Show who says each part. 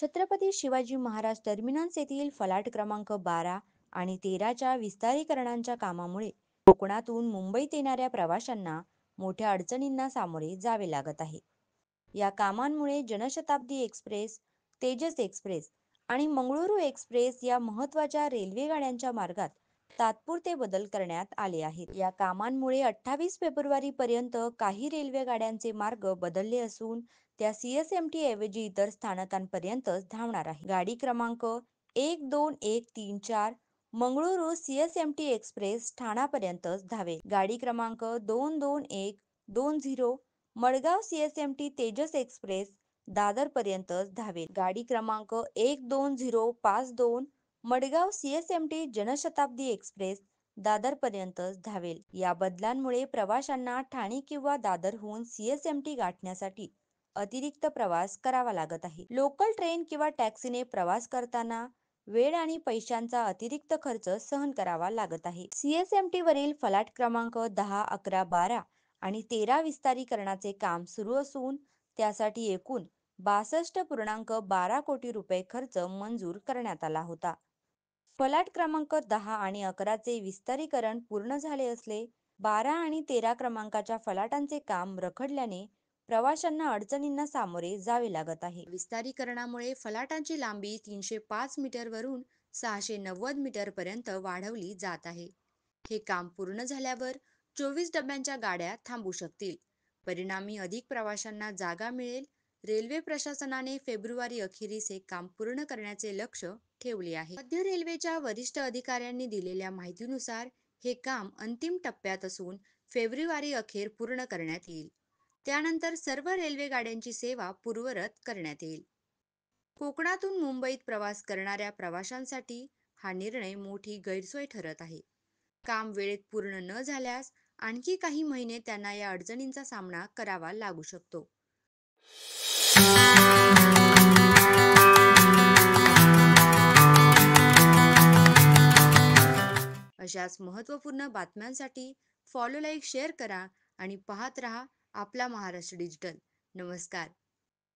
Speaker 1: Chhatrapati Shivaji Maharaj terminus येथील फलाट क्रमांक 12 आणि 13च्या विस्तारीकरणांच्या कामामुळे कोकणातून मुंबईत येणाऱ्या प्रवाशांना मोठ्या अडचणींना सामोरे जावे लागत आहे. या कामांमुळे जनशताब्दी एक्सप्रेस, तेजस एक्सप्रेस आणि मंगळुरू एक्सप्रेस या महत्त्वाच्या रेल्वे गाड्यांच्या मार्गात तात्पुरते बदल करण्यात आले आहेत. या कामांमुळे 28 फेब्रुवारी पर्यंत काही रेल्वे गाड्यांचे मार्ग बदलले असून त्या CSMT ऐवजी इतर स्थानकांपर्यंतच धावणार आहे. गाडी क्रमांक 12134 मंगळुरू CSMT एक्सप्रेस ठाणापर्यंतच धावेल. गाडी क्रमांक 22120 मडगाव CSMT तेजस एक्सप्रेस दादरपर्यंतच धावेल. गाडी क्रमांक 12052 मडगाव CSMT जनशताब्दी एक्सप्रेस दादरपर्यंतच धावेल. या बदलांमुळे प्रवाशांना ठाणे किंवा दादरहून CSMT गाठण्यासाठी अतिरिक्त प्रवास करावा लागत आहे. लोकल ट्रेन किंवा टॅक्सीने प्रवास करताना वेळ आणि पैशांचा अतिरिक्त खर्च सहन करावा लागत आहे. CSMT वरील फलाट क्रमांक 10, 11, 12 आणि 13 विस्तारीकरणाचे काम सुरू असून त्यासाठी एकूण 62.12 कोटी रुपये खर्च मंजूर करण्यात आला होता. फलाट क्रमांक 10 आणि 11चे विस्तारीकरण पूर्ण झाले असले 12 आणि 13 क्रमांकाच्या फलाटांचे काम रखडल्याने प्रवाशांना अडचणींना सामोरे जावे लागत आहे. विस्तारीकरणामुळे फलाटांची लांबी 305 मीटरवरून 690 मीटरपर्यंत वाढवली जात आहे. हे काम पूर्ण झाल्यावर 24 डब्यांच्या गाड्या थांबू शकतील. परिणामी अधिक प्रवाशांना जागा मिळेल. रेल्वे प्रशासनाने फेब्रुवारी अखेरीस हे काम पूर्ण करण्याचे लक्ष्य ठेवले आहे. मध्य रेल्वेच्या वरिष्ठ अधिकाऱ्यांनी दिलेल्या माहितीनुसार हे काम अंतिम टप्प्यात असून फेब्रुवारी अखेर पूर्ण करण्यात येईल. त्यानंतर सर्व रेल्वे गाड्यांची सेवा पूर्ववत करण्यात येईल. कोकणातून मुंबईत प्रवास करणाऱ्या प्रवाशांसाठी हा निर्णय मोठी गैरसोय ठरत आहे. काम वेळेत पूर्ण न झाल्यास आणखी काही महिने त्यांना या अडचणींचा सामना करावा लागू शकतो. अशाच महत्त्वपूर्ण बातम्यांसाठी फॉलो, लाईक, शेअर करा आणि पाहत रहा आपला महाराष्ट्र डिजिटल. नमस्कार.